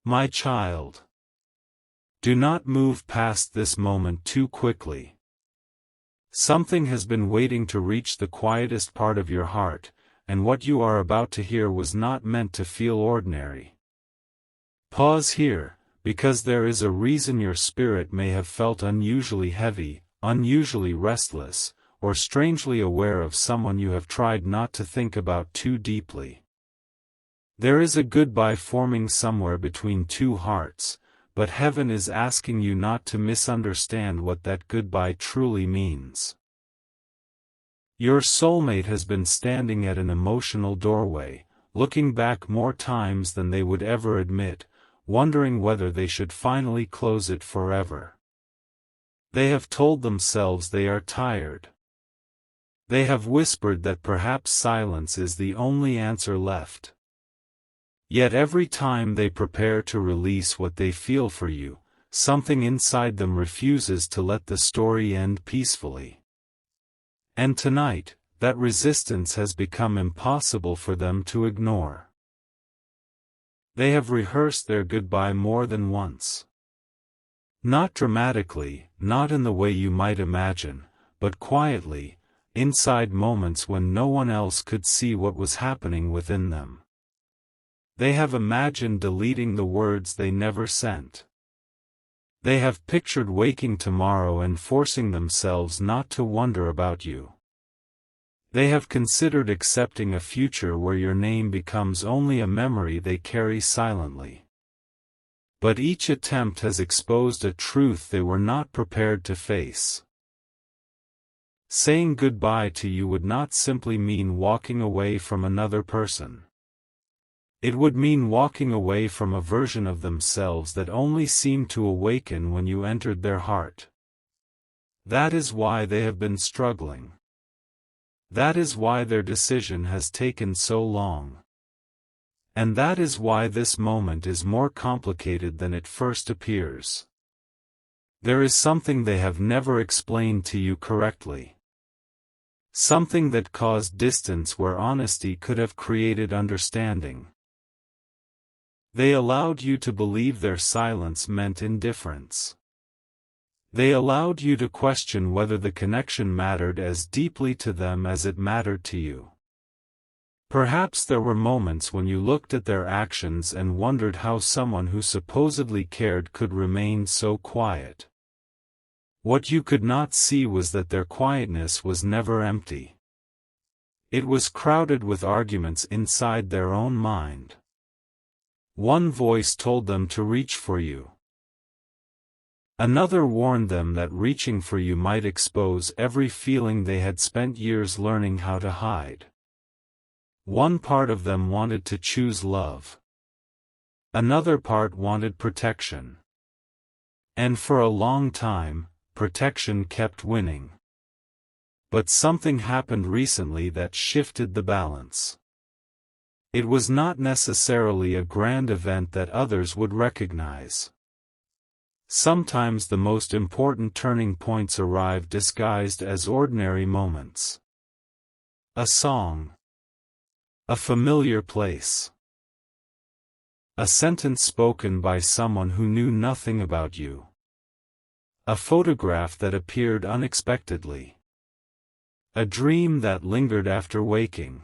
My child, do not move past this moment too quickly. Something has been waiting to reach the quietest part of your heart, and what you are about to hear was not meant to feel ordinary. Pause here, because there is a reason your spirit may have felt unusually heavy, unusually restless, or strangely aware of someone you have tried not to think about too deeply. There is a goodbye forming somewhere between two hearts, but heaven is asking you not to misunderstand what that goodbye truly means. Your soulmate has been standing at an emotional doorway, looking back more times than they would ever admit, wondering whether they should finally close it forever. They have told themselves they are tired. They have whispered that perhaps silence is the only answer left. Yet every time they prepare to release what they feel for you, something inside them refuses to let the story end peacefully. And tonight, that resistance has become impossible for them to ignore. They have rehearsed their goodbye more than once. Not dramatically, not in the way you might imagine, but quietly, inside moments when no one else could see what was happening within them. They have imagined deleting the words they never sent. They have pictured waking tomorrow and forcing themselves not to wonder about you. They have considered accepting a future where your name becomes only a memory they carry silently. But each attempt has exposed a truth they were not prepared to face. Saying goodbye to you would not simply mean walking away from another person. It would mean walking away from a version of themselves that only seemed to awaken when you entered their heart. That is why they have been struggling. That is why their decision has taken so long. And that is why this moment is more complicated than it first appears. There is something they have never explained to you correctly. Something that caused distance where honesty could have created understanding. They allowed you to believe their silence meant indifference. They allowed you to question whether the connection mattered as deeply to them as it mattered to you. Perhaps there were moments when you looked at their actions and wondered how someone who supposedly cared could remain so quiet. What you could not see was that their quietness was never empty. It was crowded with arguments inside their own mind. One voice told them to reach for you. Another warned them that reaching for you might expose every feeling they had spent years learning how to hide. One part of them wanted to choose love. Another part wanted protection. And for a long time, protection kept winning. But something happened recently that shifted the balance. It was not necessarily a grand event that others would recognize. Sometimes the most important turning points arrive disguised as ordinary moments. A song. A familiar place. A sentence spoken by someone who knew nothing about you. A photograph that appeared unexpectedly. A dream that lingered after waking.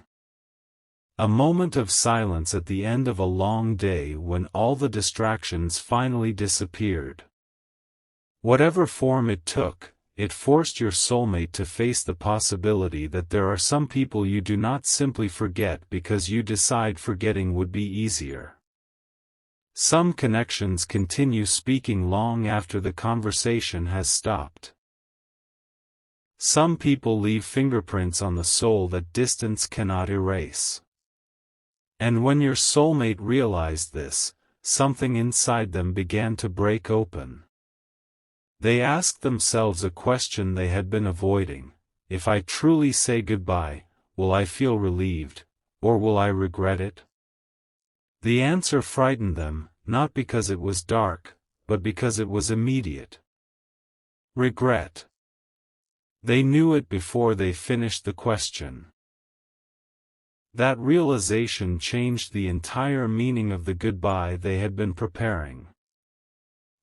A moment of silence at the end of a long day when all the distractions finally disappeared. Whatever form it took, it forced your soulmate to face the possibility that there are some people you do not simply forget because you decide forgetting would be easier. Some connections continue speaking long after the conversation has stopped. Some people leave fingerprints on the soul that distance cannot erase. And when your soulmate realized this, something inside them began to break open. They asked themselves a question they had been avoiding: if I truly say goodbye, will I feel relieved, or will I regret it? The answer frightened them, not because it was dark, but because it was immediate. Regret. They knew it before they finished the question. That realization changed the entire meaning of the goodbye they had been preparing.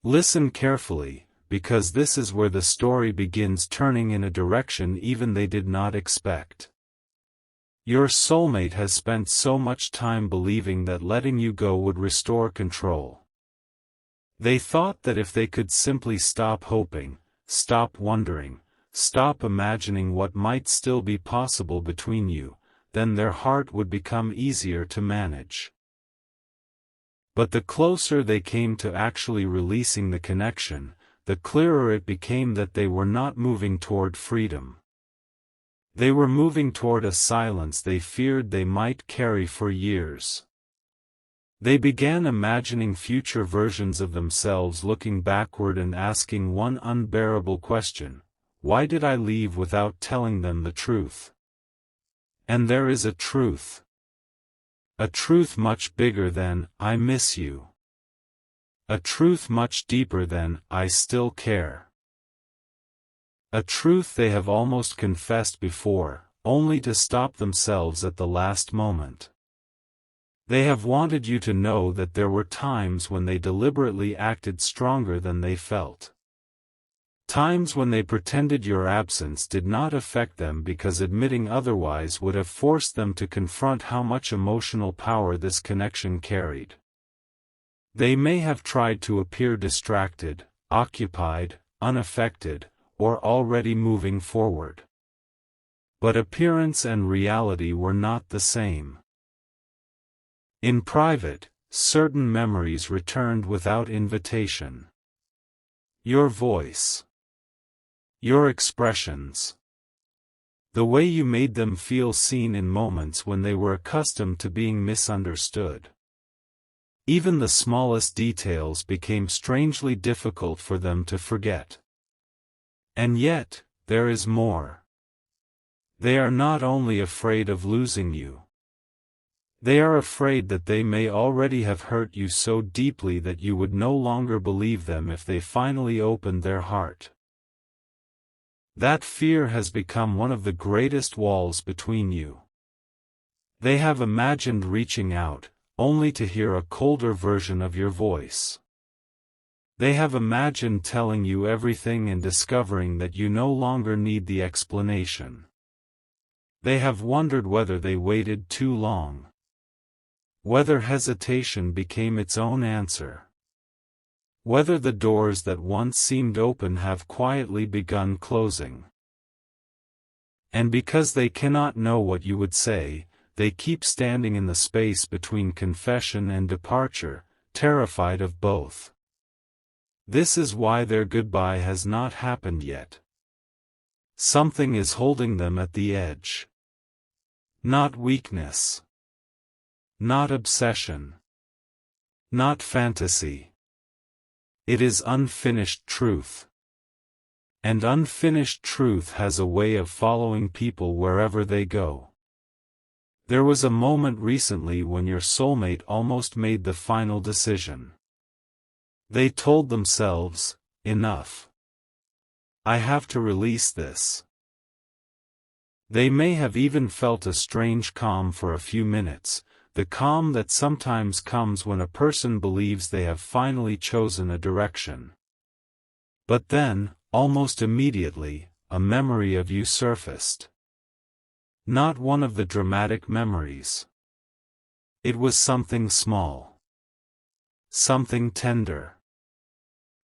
Listen carefully, because this is where the story begins turning in a direction even they did not expect. Your soulmate has spent so much time believing that letting you go would restore control. They thought that if they could simply stop hoping, stop wondering, stop imagining what might still be possible between you, then their heart would become easier to manage. But the closer they came to actually releasing the connection, the clearer it became that they were not moving toward freedom. They were moving toward a silence they feared they might carry for years. They began imagining future versions of themselves looking backward and asking one unbearable question: why did I leave without telling them the truth? And there is a truth. A truth much bigger than, I miss you. A truth much deeper than, I still care. A truth they have almost confessed before, only to stop themselves at the last moment. They have wanted you to know that there were times when they deliberately acted stronger than they felt. Times when they pretended your absence did not affect them because admitting otherwise would have forced them to confront how much emotional power this connection carried. They may have tried to appear distracted, occupied, unaffected, or already moving forward. But appearance and reality were not the same. In private, certain memories returned without invitation. Your voice. Your expressions. The way you made them feel seen in moments when they were accustomed to being misunderstood. Even the smallest details became strangely difficult for them to forget. And yet, there is more. They are not only afraid of losing you. They are afraid that they may already have hurt you so deeply that you would no longer believe them if they finally opened their heart. That fear has become one of the greatest walls between you. They have imagined reaching out, only to hear a colder version of your voice. They have imagined telling you everything and discovering that you no longer need the explanation. They have wondered whether they waited too long. Whether hesitation became its own answer. Whether the doors that once seemed open have quietly begun closing. And because they cannot know what you would say, they keep standing in the space between confession and departure, terrified of both. This is why their goodbye has not happened yet. Something is holding them at the edge. Not weakness. Not obsession. Not fantasy. It is unfinished truth. And unfinished truth has a way of following people wherever they go. There was a moment recently when your soulmate almost made the final decision. They told themselves, enough. I have to release this. They may have even felt a strange calm for a few minutes, the calm that sometimes comes when a person believes they have finally chosen a direction. But then, almost immediately, a memory of you surfaced. Not one of the dramatic memories. It was something small. Something tender.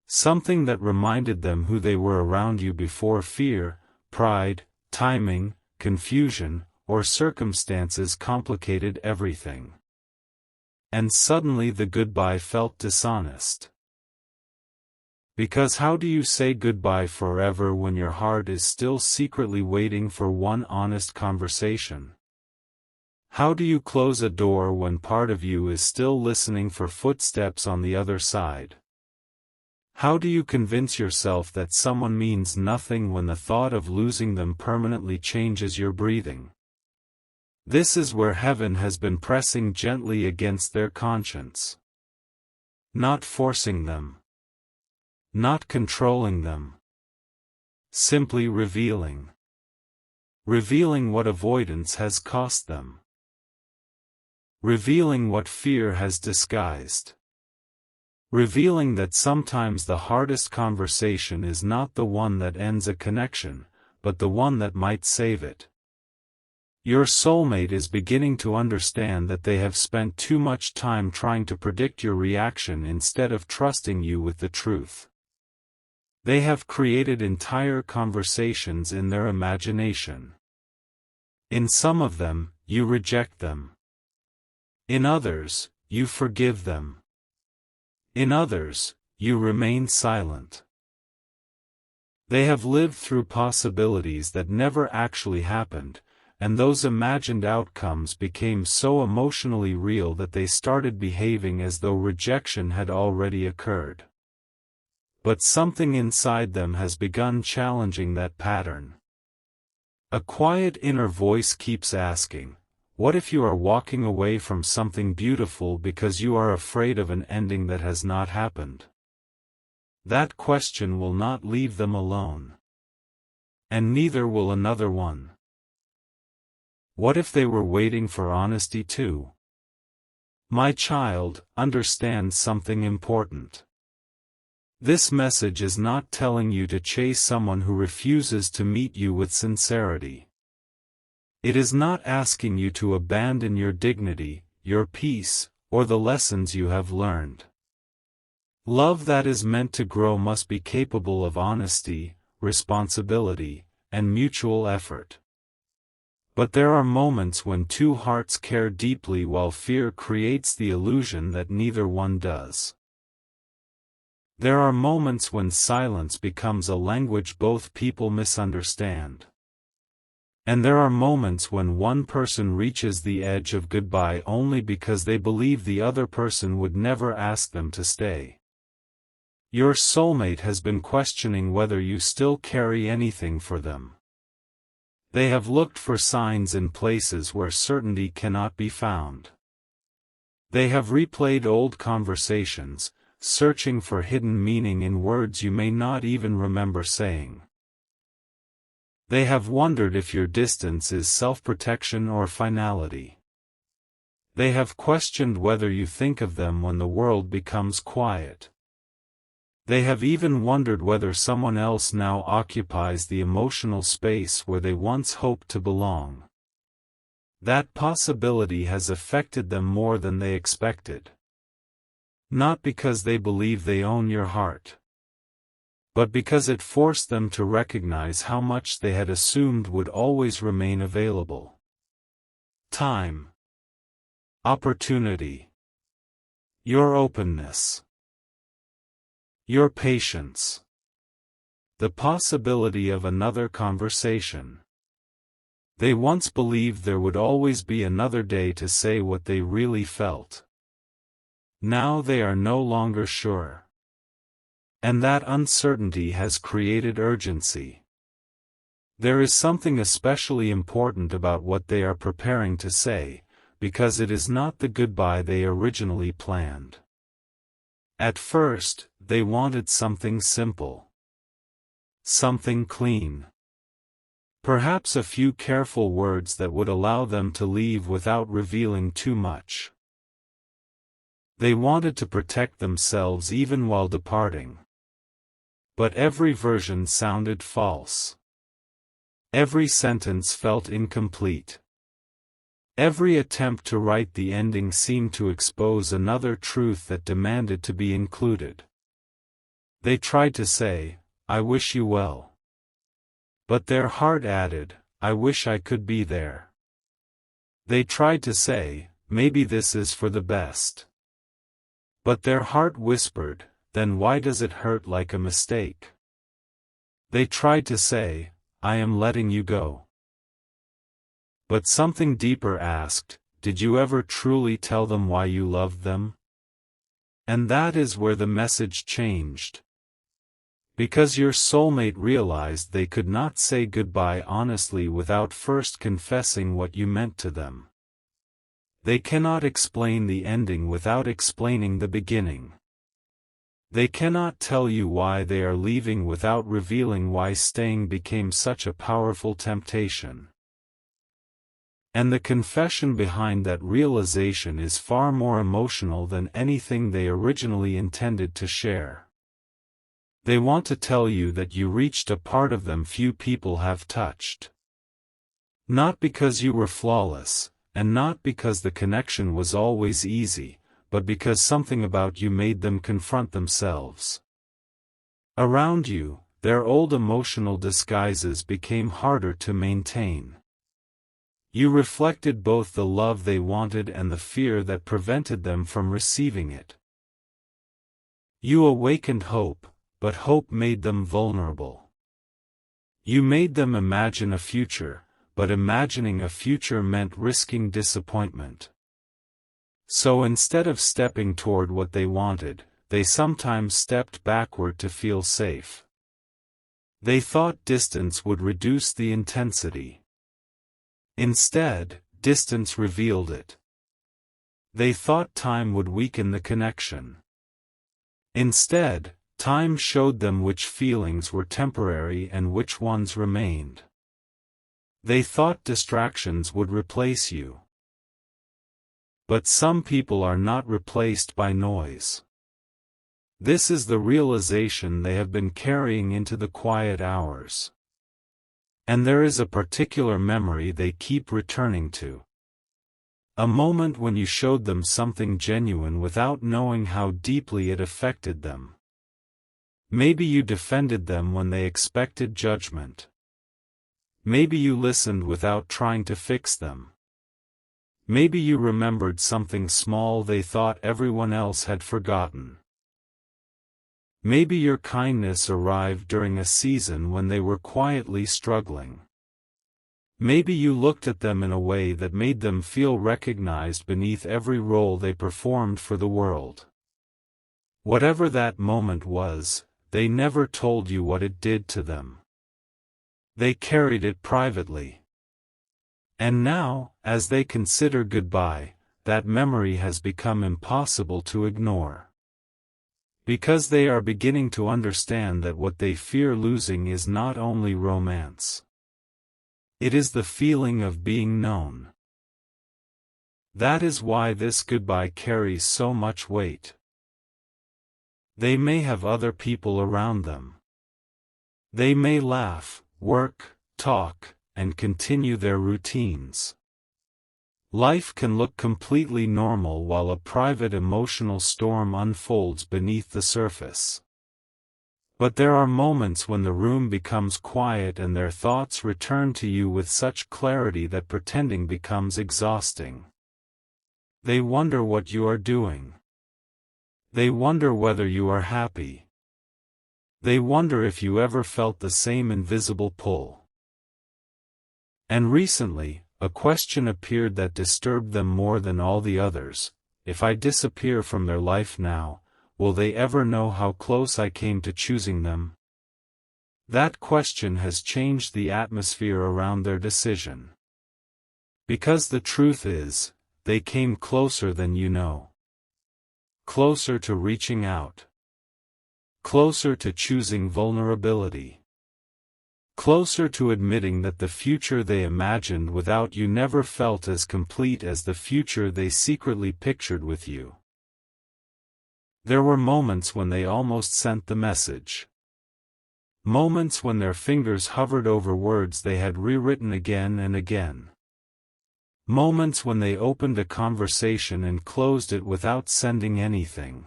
Something that reminded them who they were around you before fear, pride, timing, confusion, or circumstances complicated everything. And suddenly the goodbye felt dishonest. Because how do you say goodbye forever when your heart is still secretly waiting for one honest conversation? How do you close a door when part of you is still listening for footsteps on the other side? How do you convince yourself that someone means nothing when the thought of losing them permanently changes your breathing? This is where heaven has been pressing gently against their conscience. Not forcing them. Not controlling them. Simply revealing. Revealing what avoidance has cost them. revealing what fear has disguised. Revealing that sometimes the hardest conversation is not the one that ends a connection, but the one that might save it. Your soulmate is beginning to understand that they have spent too much time trying to predict your reaction instead of trusting you with the truth. They have created entire conversations in their imagination. In some of them, you reject them. In others, you forgive them. In others, you remain silent. They have lived through possibilities that never actually happened, and those imagined outcomes became so emotionally real that they started behaving as though rejection had already occurred. But something inside them has begun challenging that pattern. A quiet inner voice keeps asking, what if you are walking away from something beautiful because you are afraid of an ending that has not happened? That question will not leave them alone. And neither will another one. What if they were waiting for honesty too? My child, understand something important. This message is not telling you to chase someone who refuses to meet you with sincerity. It is not asking you to abandon your dignity, your peace, or the lessons you have learned. Love that is meant to grow must be capable of honesty, responsibility, and mutual effort. But there are moments when two hearts care deeply while fear creates the illusion that neither one does. There are moments when silence becomes a language both people misunderstand. And there are moments when one person reaches the edge of goodbye only because they believe the other person would never ask them to stay. Your soulmate has been questioning whether you still carry anything for them. They have looked for signs in places where certainty cannot be found. They have replayed old conversations, searching for hidden meaning in words you may not even remember saying. They have wondered if your distance is self-protection or finality. They have questioned whether you think of them when the world becomes quiet. They have even wondered whether someone else now occupies the emotional space where they once hoped to belong. That possibility has affected them more than they expected. Not because they believe they own your heart, but because it forced them to recognize how much they had assumed would always remain available. Time. Opportunity. Your openness. Your patience. The possibility of another conversation. They once believed there would always be another day to say what they really felt. Now they are no longer sure. And that uncertainty has created urgency. There is something especially important about what they are preparing to say, because it is not the goodbye they originally planned. At first, they wanted something simple. Something clean. Perhaps a few careful words that would allow them to leave without revealing too much. They wanted to protect themselves even while departing. But every version sounded false. Every sentence felt incomplete. Every attempt to write the ending seemed to expose another truth that demanded to be included. They tried to say, "I wish you well." But their heart added, "I wish I could be there." They tried to say, "Maybe this is for the best." But their heart whispered, "Then why does it hurt like a mistake?" They tried to say, "I am letting you go." But something deeper asked, "Did you ever truly tell them why you loved them?" And that is where the message changed. Because your soulmate realized they could not say goodbye honestly without first confessing what you meant to them. They cannot explain the ending without explaining the beginning. They cannot tell you why they are leaving without revealing why staying became such a powerful temptation. And the confession behind that realization is far more emotional than anything they originally intended to share. They want to tell you that you reached a part of them few people have touched. Not because you were flawless, and not because the connection was always easy, but because something about you made them confront themselves. Around you, their old emotional disguises became harder to maintain. You reflected both the love they wanted and the fear that prevented them from receiving it. You awakened hope, but hope made them vulnerable. You made them imagine a future, but imagining a future meant risking disappointment. So instead of stepping toward what they wanted, they sometimes stepped backward to feel safe. They thought distance would reduce the intensity. Instead, distance revealed it. They thought time would weaken the connection. Instead, time showed them which feelings were temporary and which ones remained. They thought distractions would replace you. But some people are not replaced by noise. This is the realization they have been carrying into the quiet hours. And there is a particular memory they keep returning to. A moment when you showed them something genuine without knowing how deeply it affected them. Maybe you defended them when they expected judgment. Maybe you listened without trying to fix them. Maybe you remembered something small they thought everyone else had forgotten. Maybe your kindness arrived during a season when they were quietly struggling. Maybe you looked at them in a way that made them feel recognized beneath every role they performed for the world. Whatever that moment was, they never told you what it did to them. They carried it privately. And now, as they consider goodbye, that memory has become impossible to ignore. Because they are beginning to understand that what they fear losing is not only romance. It is the feeling of being known. That is why this goodbye carries so much weight. They may have other people around them. They may laugh, work, talk, and continue their routines. Life can look completely normal while a private emotional storm unfolds beneath the surface. But there are moments when the room becomes quiet and their thoughts return to you with such clarity that pretending becomes exhausting. They wonder what you are doing. They wonder whether you are happy. They wonder if you ever felt the same invisible pull. And recently, a question appeared that disturbed them more than all the others: if I disappear from their life now, will they ever know how close I came to choosing them? That question has changed the atmosphere around their decision. Because the truth is, they came closer than you know. Closer to reaching out. Closer to choosing vulnerability. Closer to admitting that the future they imagined without you never felt as complete as the future they secretly pictured with you. There were moments when they almost sent the message. Moments when their fingers hovered over words they had rewritten again and again. Moments when they opened a conversation and closed it without sending anything.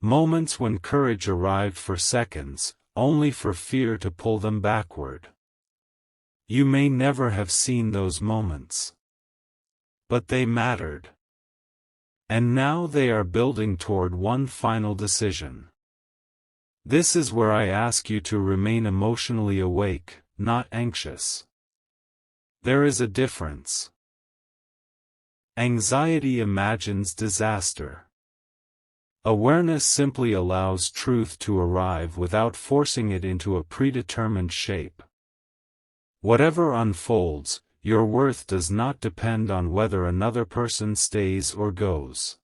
Moments when courage arrived for seconds, only for fear to pull them backward. You may never have seen those moments. But they mattered. And now they are building toward one final decision. This is where I ask you to remain emotionally awake, not anxious. There is a difference. Anxiety imagines disaster. Awareness simply allows truth to arrive without forcing it into a predetermined shape. Whatever unfolds, your worth does not depend on whether another person stays or goes.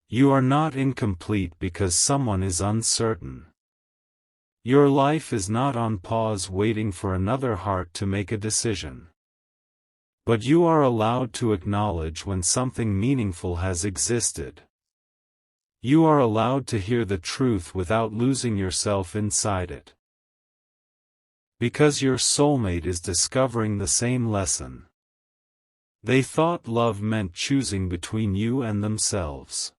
You are not incomplete because someone is uncertain. Your life is not on pause waiting for another heart to make a decision. But you are allowed to acknowledge when something meaningful has existed. You are allowed to hear the truth without losing yourself inside it. Because your soulmate is discovering the same lesson. They thought love meant choosing between you and themselves.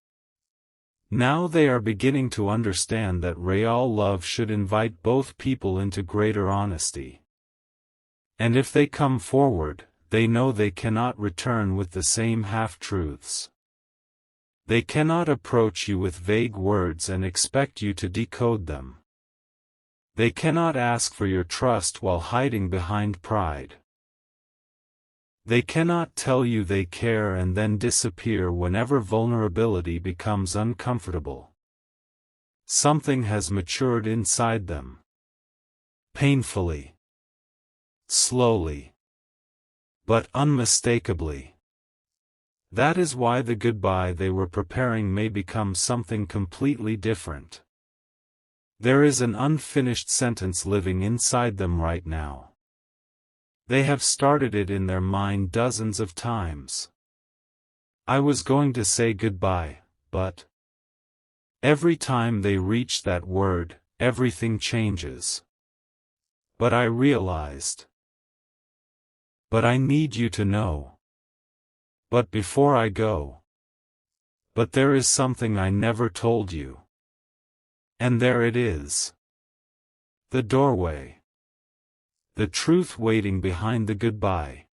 Now they are beginning to understand that real love should invite both people into greater honesty. And if they come forward, they know they cannot return with the same half-truths. They cannot approach you with vague words and expect you to decode them. They cannot ask for your trust while hiding behind pride. They cannot tell you they care and then disappear whenever vulnerability becomes uncomfortable. Something has matured inside them. Painfully. Slowly. But unmistakably. That is why the goodbye they were preparing may become something completely different. There is an unfinished sentence living inside them right now. They have started it in their mind dozens of times. I was going to say goodbye, but... Every time they reach that word, everything changes. But I realized. But I need you to know. But before I go. But there is something I never told you. And there it is. The doorway. The truth waiting behind the goodbye.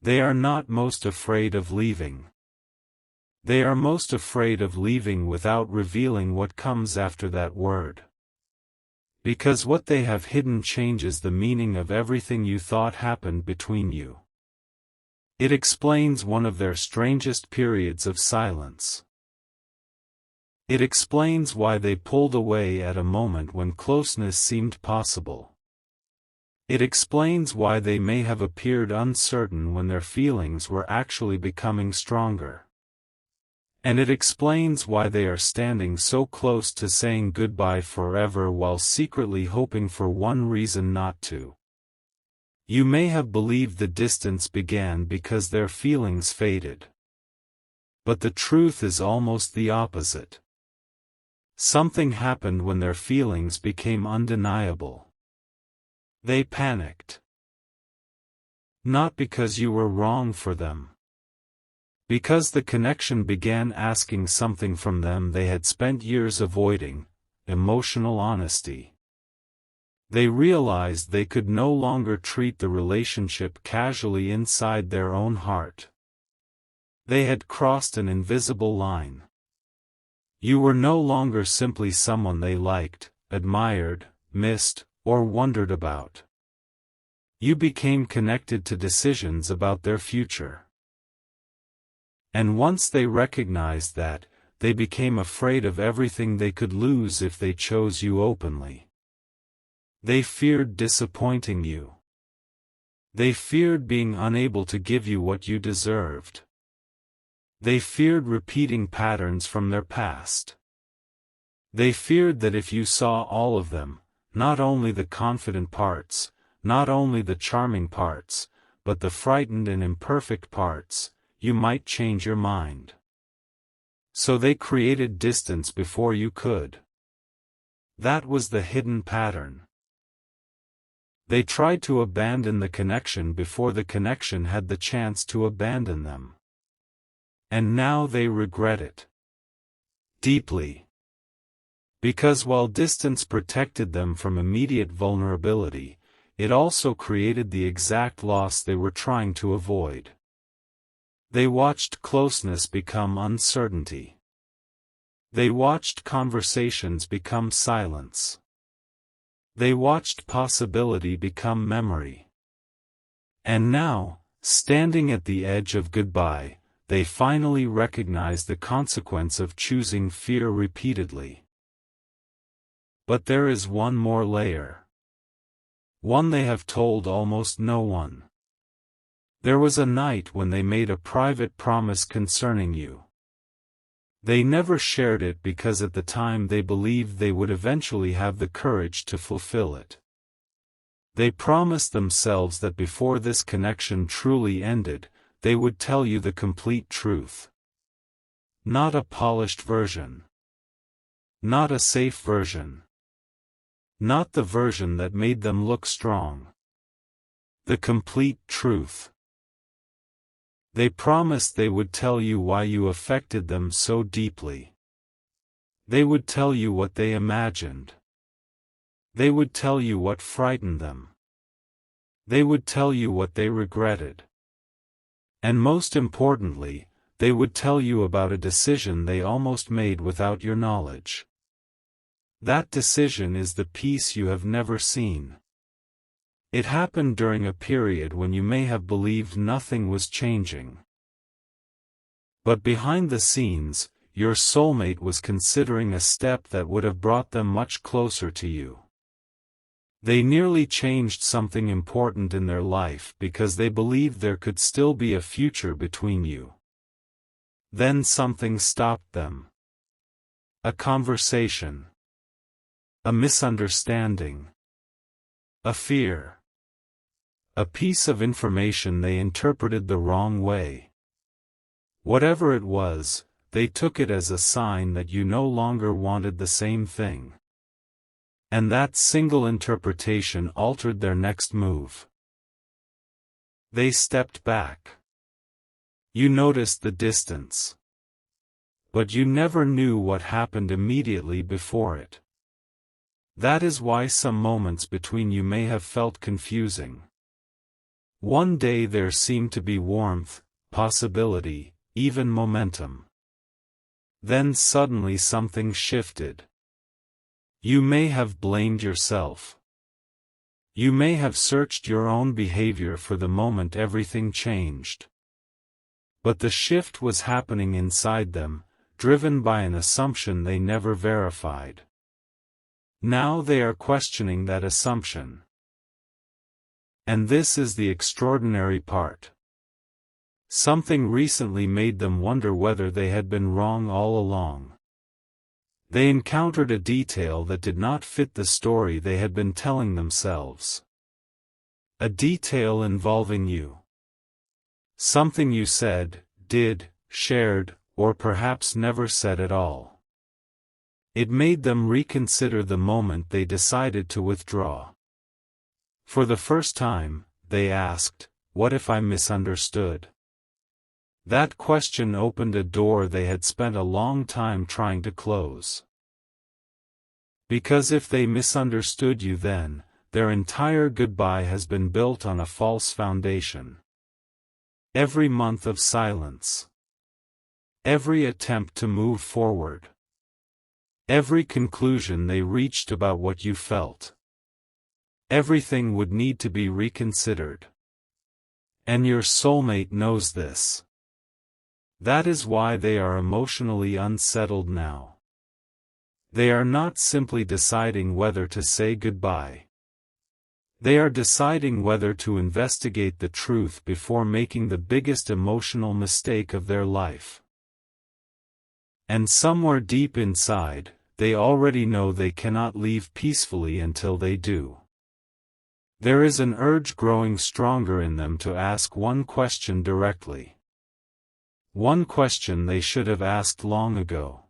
They are not most afraid of leaving. They are most afraid of leaving without revealing what comes after that word. Because what they have hidden changes the meaning of everything you thought happened between you. It explains one of their strangest periods of silence. It explains why they pulled away at a moment when closeness seemed possible. It explains why they may have appeared uncertain when their feelings were actually becoming stronger. And it explains why they are standing so close to saying goodbye forever while secretly hoping for one reason not to. You may have believed the distance began because their feelings faded. But the truth is almost the opposite. Something happened when their feelings became undeniable. They panicked. Not because you were wrong for them. Because the connection began asking something from them they had spent years avoiding, emotional honesty. They realized they could no longer treat the relationship casually inside their own heart. They had crossed an invisible line. You were no longer simply someone they liked, admired, missed, or wondered about. You became connected to decisions about their future. And once they recognized that, they became afraid of everything they could lose if they chose you openly. They feared disappointing you. They feared being unable to give you what you deserved. They feared repeating patterns from their past. They feared that if you saw all of them, not only the confident parts, not only the charming parts, but the frightened and imperfect parts, you might change your mind. So they created distance before you could. That was the hidden pattern. They tried to abandon the connection before the connection had the chance to abandon them. And now they regret it. Deeply. Because while distance protected them from immediate vulnerability, it also created the exact loss they were trying to avoid. They watched closeness become uncertainty. They watched conversations become silence. They watched possibility become memory. And now, standing at the edge of goodbye, they finally recognize the consequence of choosing fear repeatedly. But there is one more layer. One they have told almost no one. There was a night when they made a private promise concerning you. They never shared it because at the time they believed they would eventually have the courage to fulfill it. They promised themselves that before this connection truly ended, they would tell you the complete truth. Not a polished version. Not a safe version. Not the version that made them look strong. The complete truth. They promised they would tell you why you affected them so deeply. They would tell you what they imagined. They would tell you what frightened them. They would tell you what they regretted. And most importantly, they would tell you about a decision they almost made without your knowledge. That decision is the peace you have never seen. It happened during a period when you may have believed nothing was changing. But behind the scenes, your soulmate was considering a step that would have brought them much closer to you. They nearly changed something important in their life because they believed there could still be a future between you. Then something stopped them. A conversation. A misunderstanding. A fear. A piece of information they interpreted the wrong way. Whatever it was, they took it as a sign that you no longer wanted the same thing. And that single interpretation altered their next move. They stepped back. You noticed the distance. But you never knew what happened immediately before it. That is why some moments between you may have felt confusing. One day there seemed to be warmth, possibility, even momentum. Then suddenly something shifted. You may have blamed yourself. You may have searched your own behavior for the moment everything changed. But the shift was happening inside them, driven by an assumption they never verified. Now they are questioning that assumption. And this is the extraordinary part. Something recently made them wonder whether they had been wrong all along. They encountered a detail that did not fit the story they had been telling themselves. A detail involving you. Something you said, did, shared, or perhaps never said at all. It made them reconsider the moment they decided to withdraw. For the first time, they asked, "What if I misunderstood?" That question opened a door they had spent a long time trying to close. Because if they misunderstood you then, their entire goodbye has been built on a false foundation. Every month of silence. Every attempt to move forward. Every conclusion they reached about what you felt. Everything would need to be reconsidered. And your soulmate knows this. That is why they are emotionally unsettled now. They are not simply deciding whether to say goodbye. They are deciding whether to investigate the truth before making the biggest emotional mistake of their life. And somewhere deep inside, they already know they cannot leave peacefully until they do. There is an urge growing stronger in them to ask one question directly. One question they should have asked long ago.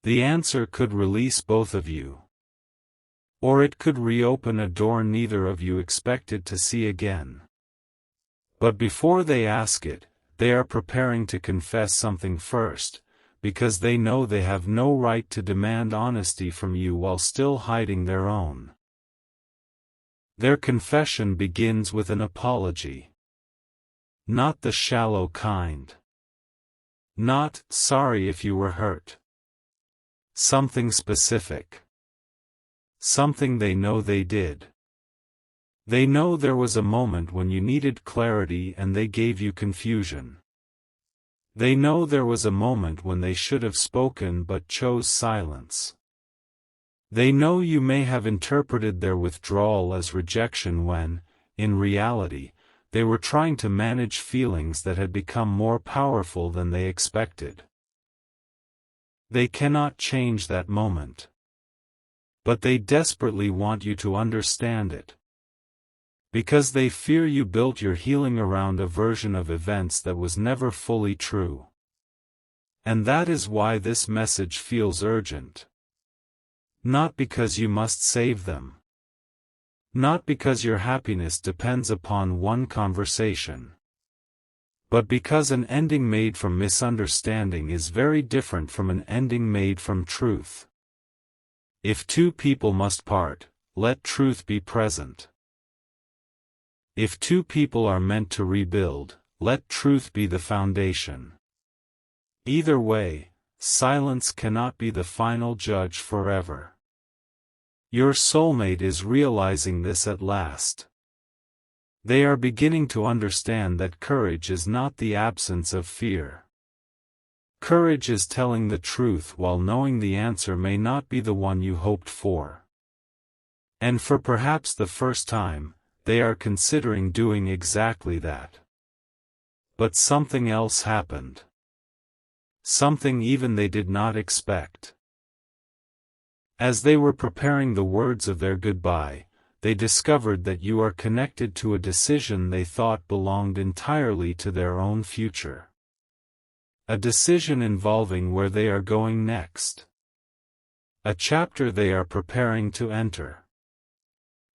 The answer could release both of you. Or it could reopen a door neither of you expected to see again. But before they ask it, they are preparing to confess something first, because they know they have no right to demand honesty from you while still hiding their own. Their confession begins with an apology. Not the shallow kind. Not, "Sorry if you were hurt." Something specific. Something they know they did. They know there was a moment when you needed clarity and they gave you confusion. They know there was a moment when they should have spoken but chose silence. They know you may have interpreted their withdrawal as rejection when, in reality, they were trying to manage feelings that had become more powerful than they expected. They cannot change that moment. But they desperately want you to understand it. Because they fear you built your healing around a version of events that was never fully true. And that is why this message feels urgent. Not because you must save them. Not because your happiness depends upon one conversation. But because an ending made from misunderstanding is very different from an ending made from truth. If two people must part, let truth be present. If two people are meant to rebuild, let truth be the foundation. Either way, silence cannot be the final judge forever. Your soulmate is realizing this at last. They are beginning to understand that courage is not the absence of fear. Courage is telling the truth while knowing the answer may not be the one you hoped for. And for perhaps the first time, they are considering doing exactly that. But something else happened. Something even they did not expect. As they were preparing the words of their goodbye, they discovered that you are connected to a decision they thought belonged entirely to their own future. A decision involving where they are going next. A chapter they are preparing to enter.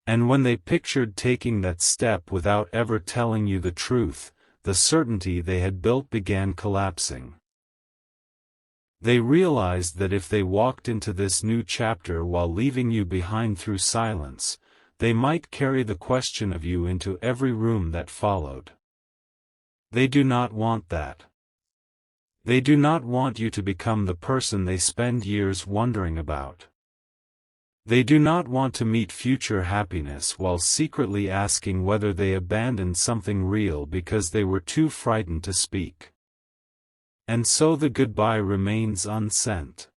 And when they pictured taking that step without ever telling you the truth, the certainty they had built began collapsing. They realized that if they walked into this new chapter while leaving you behind through silence, they might carry the question of you into every room that followed. They do not want that. They do not want you to become the person they spend years wondering about. They do not want to meet future happiness while secretly asking whether they abandoned something real because they were too frightened to speak. And so the goodbye remains unsent.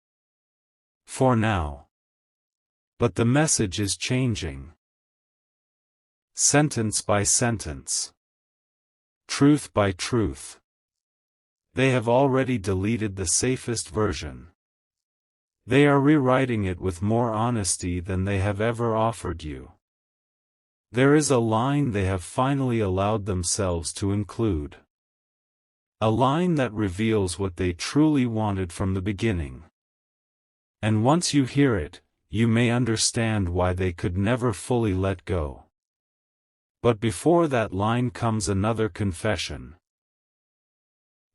For now. But the message is changing. Sentence by sentence. Truth by truth. They have already deleted the safest version. They are rewriting it with more honesty than they have ever offered you. There is a line they have finally allowed themselves to include. A line that reveals what they truly wanted from the beginning. And once you hear it, you may understand why they could never fully let go. But before that line comes another confession.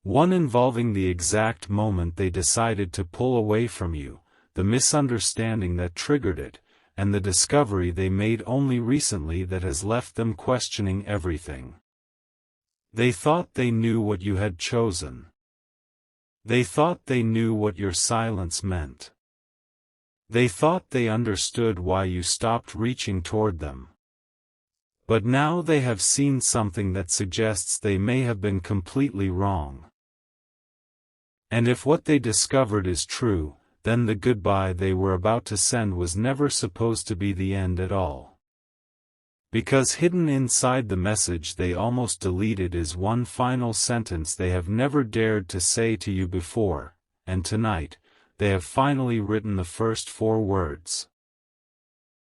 One involving the exact moment they decided to pull away from you, the misunderstanding that triggered it, and the discovery they made only recently that has left them questioning everything. They thought they knew what you had chosen. They thought they knew what your silence meant. They thought they understood why you stopped reaching toward them. But now they have seen something that suggests they may have been completely wrong. And if what they discovered is true, then the goodbye they were about to send was never supposed to be the end at all. Because hidden inside the message they almost deleted is one final sentence they have never dared to say to you before, and tonight, they have finally written the first 4 words.